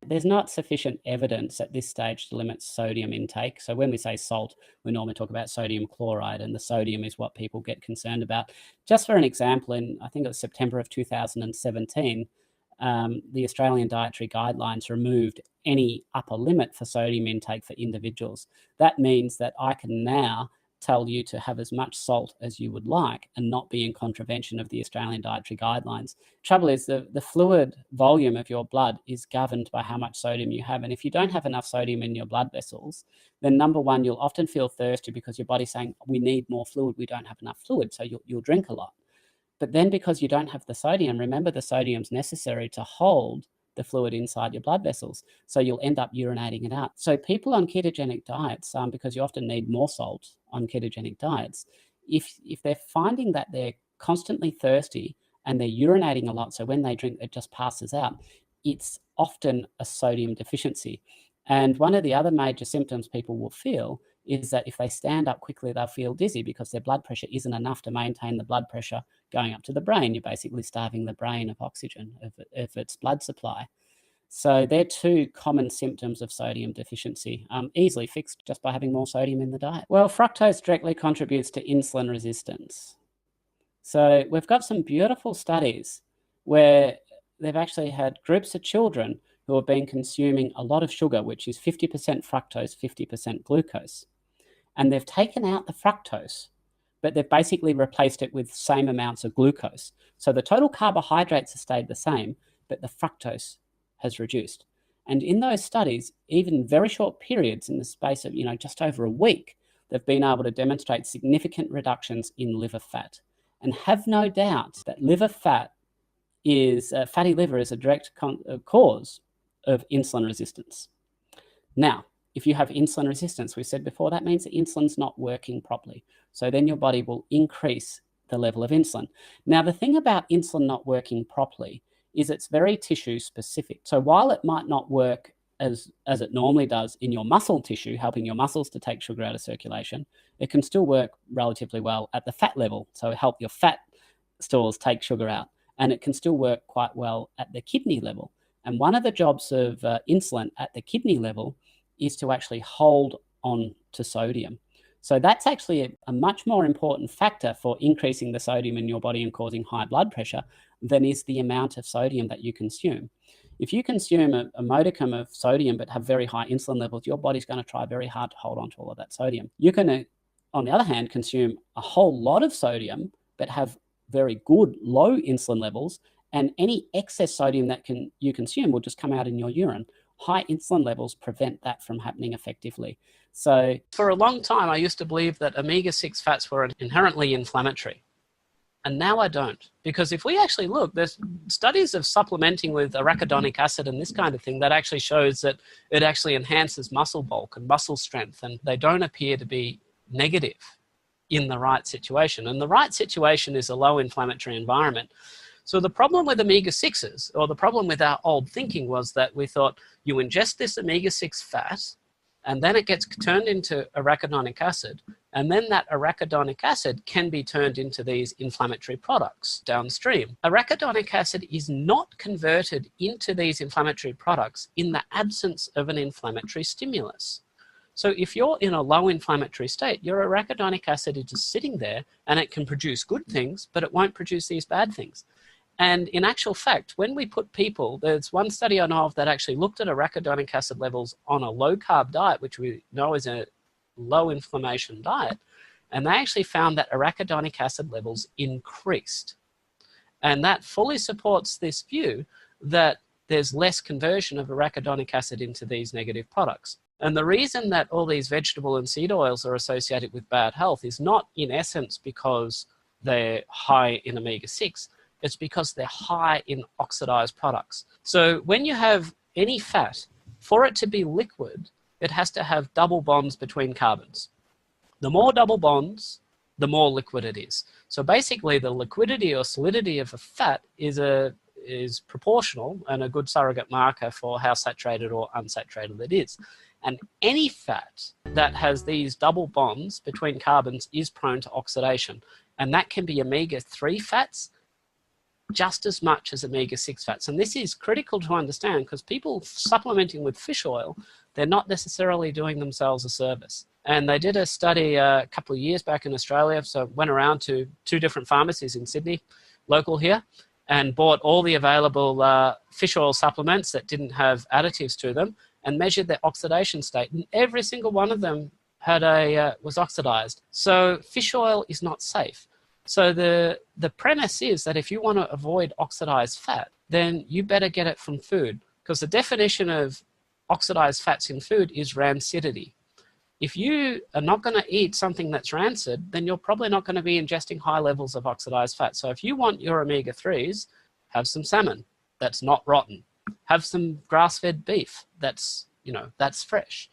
There's not sufficient evidence at this stage to limit sodium intake. So when we say salt, we normally talk about sodium chloride, and the sodium is what people get concerned about. Just for an example, in I think it was September of 2017, the Australian Dietary Guidelines removed any upper limit for sodium intake for individuals. That means that I can now tell you to have as much salt as you would like and not be in contravention of the Australian Dietary Guidelines. Trouble is the fluid volume of your blood is governed by how much sodium you have. And if you don't have enough sodium in your blood vessels, then number one, you'll often feel thirsty because your body's saying, we need more fluid, we don't have enough fluid, so you'll drink a lot. But then because you don't have the sodium, remember the sodium's necessary to hold the fluid inside your blood vessels. So you'll end up urinating it out. So people on ketogenic diets, because you often need more salt on ketogenic diets, if they're finding that they're constantly thirsty and they're urinating a lot, so when they drink, it just passes out, it's often a sodium deficiency. And one of the other major symptoms people will feel is that if they stand up quickly, they'll feel dizzy because their blood pressure isn't enough to maintain the blood pressure going up to the brain. You're basically starving the brain of oxygen, of its blood supply. So they're two common symptoms of sodium deficiency, easily fixed just by having more sodium in the diet. Well, fructose directly contributes to insulin resistance. So we've got some beautiful studies where they've actually had groups of children who have been consuming a lot of sugar, which is 50% fructose, 50% glucose. And they've taken out the fructose, but they've basically replaced it with same amounts of glucose. So the total carbohydrates have stayed the same, but the fructose has reduced. And in those studies, even very short periods in the space of, just over a week, they've been able to demonstrate significant reductions in liver fat. And have no doubt that liver fat is, fatty liver is a direct cause of insulin resistance. Now, if you have insulin resistance, we said before, that means that insulin's not working properly. So then your body will increase the level of insulin. Now, the thing about insulin not working properly is it's very tissue specific. So while it might not work as it normally does in your muscle tissue, helping your muscles to take sugar out of circulation, it can still work relatively well at the fat level. So help your fat stores take sugar out. And it can still work quite well at the kidney level. And one of the jobs of insulin at the kidney level is to actually hold on to sodium. So that's actually a much more important factor for increasing the sodium in your body and causing high blood pressure than is the amount of sodium that you consume. If you consume a modicum of sodium but have very high insulin levels, your body's going to try very hard to hold on to all of that sodium. You can, on the other hand, consume a whole lot of sodium but have very good low insulin levels, and any excess sodium that you consume will just come out in your urine. High insulin levels prevent that from happening effectively. So for a long time, I used to believe that omega-6 fats were inherently inflammatory. And now I don't. Because if we actually look, there's studies of supplementing with arachidonic acid and this kind of thing that actually shows that it actually enhances muscle bulk and muscle strength, and they don't appear to be negative in the right situation. And the right situation is a low inflammatory environment. So the problem with omega-6s, or the problem with our old thinking, was that we thought you ingest this omega-6 fat, and then it gets turned into arachidonic acid, and then that arachidonic acid can be turned into these inflammatory products downstream. Arachidonic acid is not converted into these inflammatory products in the absence of an inflammatory stimulus. So if you're in a low inflammatory state, your arachidonic acid is just sitting there, and it can produce good things, but it won't produce these bad things. And in actual fact, when we put people, there's one study I know of that actually looked at arachidonic acid levels on a low-carb diet, which we know is a low-inflammation diet, and they actually found that arachidonic acid levels increased. And that fully supports this view that there's less conversion of arachidonic acid into these negative products. And the reason that all these vegetable and seed oils are associated with bad health is not, in essence, because they're high in omega-6, it's because they're high in oxidized products. So when you have any fat, for it to be liquid, it has to have double bonds between carbons. The more double bonds, the more liquid it is. So basically the liquidity or solidity of a fat is proportional and a good surrogate marker for how saturated or unsaturated it is. And any fat that has these double bonds between carbons is prone to oxidation. And that can be omega-3 fats, just as much as omega-6 fats. And this is critical to understand because people supplementing with fish oil, they're not necessarily doing themselves a service. And they did a study a couple of years back in Australia, so went around to 2 different pharmacies in Sydney, local here, and bought all the available fish oil supplements that didn't have additives to them and measured their oxidation state. And every single one of them had was oxidized. So fish oil is not safe. So the premise is that if you want to avoid oxidized fat, then you better get it from food, because the definition of oxidized fats in food is rancidity. If you are not going to eat something that's rancid, then you're probably not going to be ingesting high levels of oxidized fat. So if you want your omega-3s, have some salmon that's not rotten. Have some grass-fed beef that's fresh.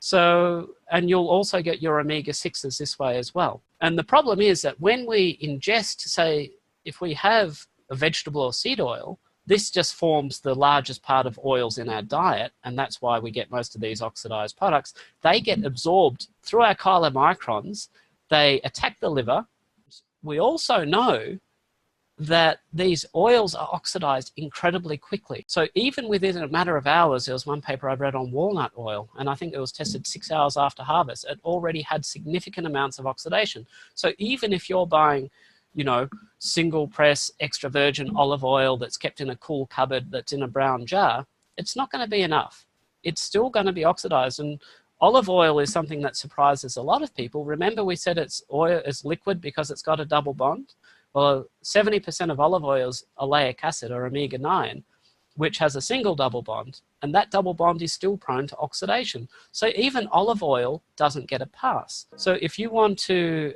So, and you'll also get your omega-6s this way as well. And the problem is that when we ingest, say, if we have a vegetable or seed oil, this just forms the largest part of oils in our diet, and that's why we get most of these oxidized products. They get absorbed through our chylomicrons. They attack the liver. We also know that these oils are oxidized incredibly quickly. So even within a matter of hours, there was one paper I read on walnut oil, and I think it was tested 6 hours after harvest. It already had significant amounts of oxidation. So even if you're buying, single press extra virgin olive oil that's kept in a cool cupboard that's in a brown jar, it's not going to be enough. It's still going to be oxidized. And olive oil is something that surprises a lot of people. Remember, we said it's liquid because it's got a double bond. Well, 70% of olive oil is oleic acid or omega-9, which has a single double bond, and that double bond is still prone to oxidation. So even olive oil doesn't get a pass. So if you want to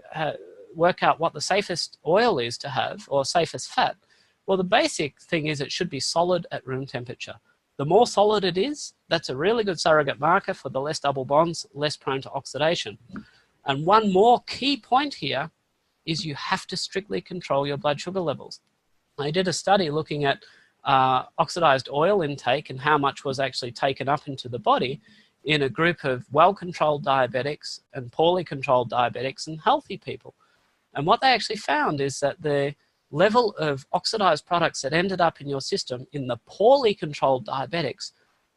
work out what the safest oil is to have, or safest fat, well, the basic thing is it should be solid at room temperature. The more solid it is, that's a really good surrogate marker for the less double bonds, less prone to oxidation. And one more key point here is you have to strictly control your blood sugar levels. I did a study looking at oxidized oil intake and how much was actually taken up into the body in a group of well-controlled diabetics and poorly controlled diabetics and healthy people. And what they actually found is that the level of oxidized products that ended up in your system in the poorly controlled diabetics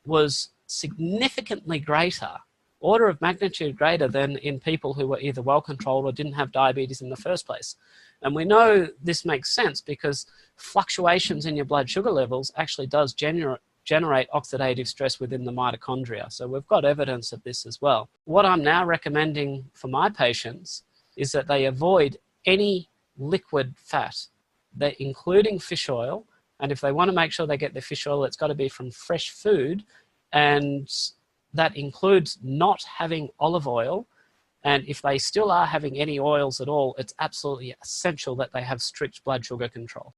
was significantly greater, order of magnitude greater than in people who were either well controlled or didn't have diabetes in the first place. And we know this makes sense because fluctuations in your blood sugar levels actually does generate oxidative stress within the mitochondria. So we've got evidence of this as well. What I'm now recommending for my patients is that they avoid any liquid fat, including fish oil. And if they want to make sure they get their fish oil, it's got to be from fresh food, and that includes not having olive oil. And if they still are having any oils at all, it's absolutely essential that they have strict blood sugar control.